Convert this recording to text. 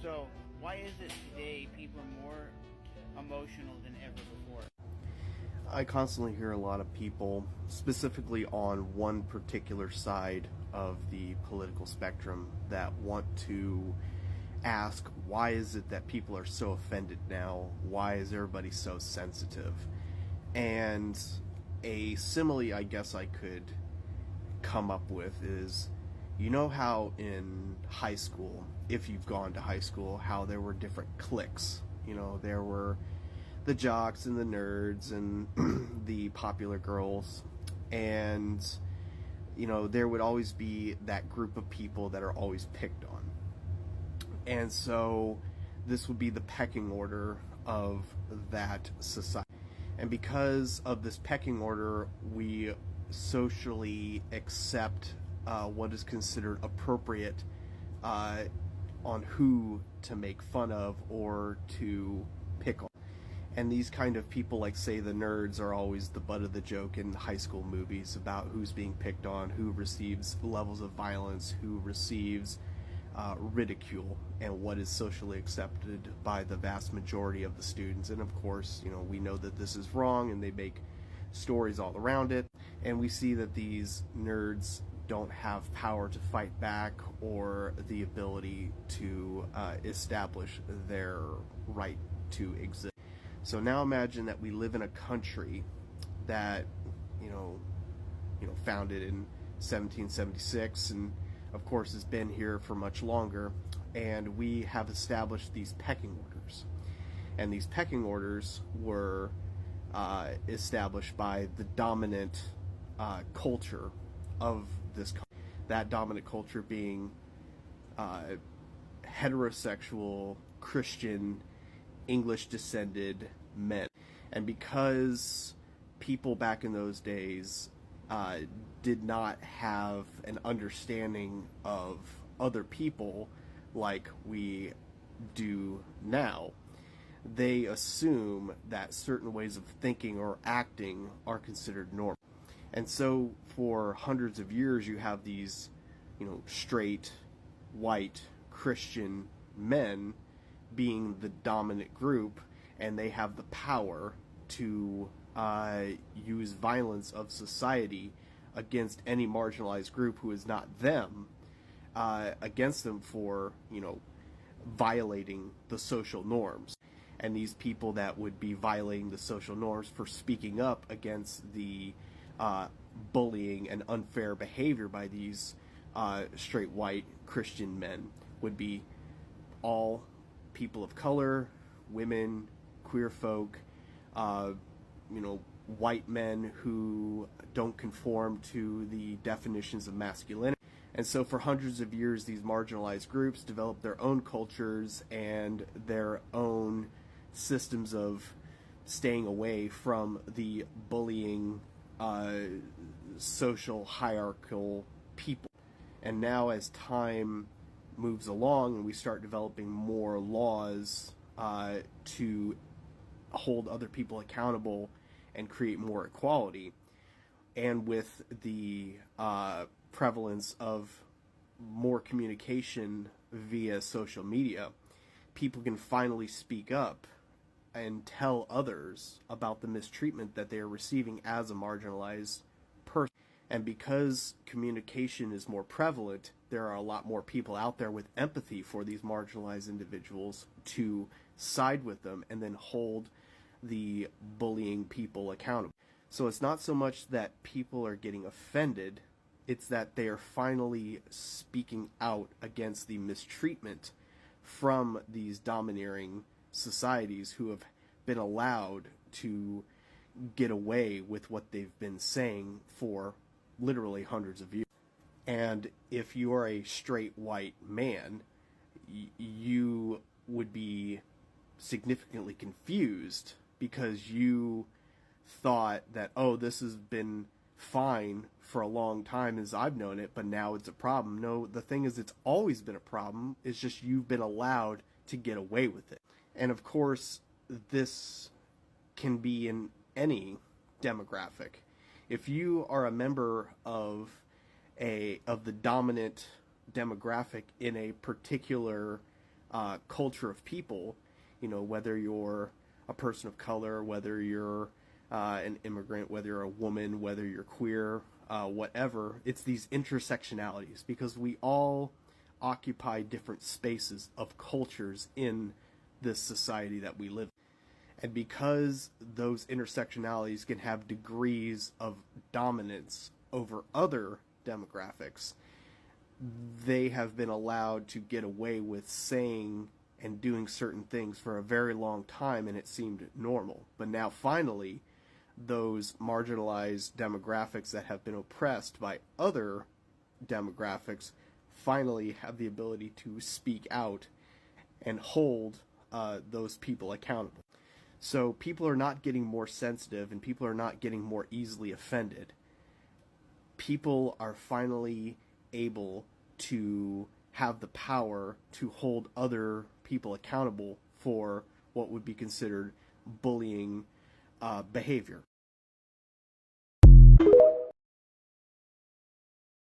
So, why is it today people are more emotional than ever before? I constantly hear a lot of people, specifically on one particular side of the political spectrum, that want to ask, why is it that people are so offended now? Why is everybody so sensitive? And a simile I guess I could come up with is, you know how in high school, if you've gone to high school, how there were different cliques? You know, there were the jocks and the nerds and the popular girls, and you know, there would always be that group of people that are always picked on. And so this would be the pecking order of that society. And because of this pecking order, we socially accept what is considered appropriate on who to make fun of or to pick on. And these kind of people, like say the nerds, are always the butt of the joke in high school movies about who's being picked on, who receives levels of violence, who receives ridicule, and what is socially accepted by the vast majority of the students. And of course, you know, we know that this is wrong, and they make stories all around it, and we see that these nerds don't have power to fight back or the ability to establish their right to exist. So now imagine that we live in a country that, you know, founded in 1776, and of course has been here for much longer, and we have established these pecking orders. And these pecking orders were established by the dominant culture of this country. That dominant culture being heterosexual, Christian, English descended men. And because people back in those days did not have an understanding of other people like we do now, they assume that certain ways of thinking or acting are considered normal. And so for hundreds of years you have these, you know, straight, white, Christian men being the dominant group, and they have the power to use violence of society against any marginalized group who is not them, against them for, you know, violating the social norms. And these people that would be violating the social norms for speaking up against the bullying and unfair behavior by these straight white Christian men would be all people of color, women, queer folk, you know, white men who don't conform to the definitions of masculinity. And so for hundreds of years, these marginalized groups developed their own cultures and their own systems of staying away from the bullying, social hierarchical people. And now as time moves along and we start developing more laws to hold other people accountable and create more equality, and with the prevalence of more communication via social media, people can finally speak up and tell others about the mistreatment that they are receiving as a marginalized person. And because communication is more prevalent, there are a lot more people out there with empathy for these marginalized individuals to side with them and then hold the bullying people accountable. So it's not so much that people are getting offended, it's that they are finally speaking out against the mistreatment from these domineering societies who have been allowed to get away with what they've been saying for literally hundreds of years. And if you are a straight white man, you would be significantly confused because you thought that, oh, this has been fine for a long time as I've known it, but now it's a problem. No, the thing is, it's always been a problem. It's just you've been allowed to get away with it. And of course, this can be in any demographic. If you are a member of the dominant demographic in a particular culture of people, you know, whether you're a person of color, whether you're an immigrant, whether you're a woman, whether you're queer, whatever, it's these intersectionalities, because we all occupy different spaces of cultures in this society that we live in. And because those intersectionalities can have degrees of dominance over other demographics, they have been allowed to get away with saying and doing certain things for a very long time, and it seemed normal. But now finally, those marginalized demographics that have been oppressed by other demographics finally have the ability to speak out and hold those people accountable. So people are not getting more sensitive, and people are not getting more easily offended. People are finally able to have the power to hold other people accountable for what would be considered bullying behavior.